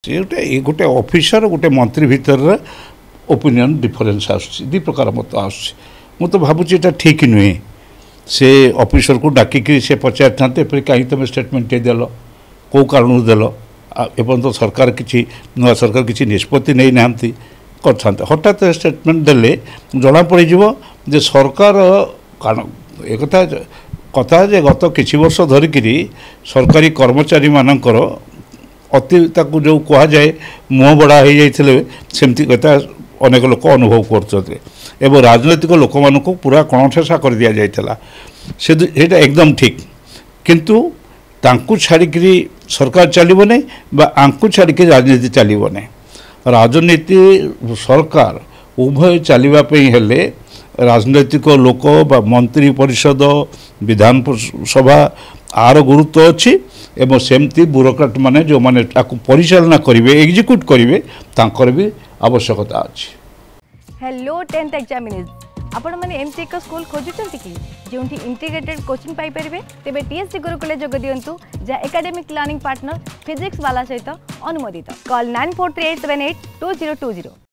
से गोटे गोटे ऑफिसर गोटे मंत्री भितर ओपिनियन डिफरेन्स आस प्रकार मत आस तो भावुँ यहाँ ठीक नुहे से ऑफिसर को डाकिक से पचार था कहीं तुम स्टेटमेंट देल कौ कारण देल एवं तो सरकार किसी नुआ सरकार किसी निष्पत्ति नहीं ना कर हठात स्टेटमेंट देले जना पड़ जे सरकार एक कथा जे गत किसी वर्ष धरिक सरकारी कर्मचारी मानकर अति ताकू जो कह जाए मुँह बड़ा हो जाते सेमती कथा अनेक लोक अनुभव कर राजनैतिक लोक मान पूरा कणठेसा कर दि जाता से एकदम ठीक किंतु तांकु छाड़ी सरकार चलो नहीं आंकु छाड़ी राजनीति चलो नहीं राजनीति सरकार उभय चलवाई हेले राजनैतिक लोक बा मंत्री परिषद विधान सभा आर गुरुत्व अच्छी एवं सेमती ब्यूरोक्राट माने जो माने परिचालना करेंगे एग्जीक्यूट करेंगे तांकर भी आवश्यकता अच्छी। हेलो 10th एग्जामिनीज आपण माने एमती एक स्कूल खोजुचंती कि जोंठी इंटीग्रेटेड कोचिंग पाई परिबे तेबे टीएससी गुरुकुले जोग दियंतु जा एकेडमिक लर्निंग पार्टनर फिजिक्स वाला सहित अनुमोदित कॉल 9438782020।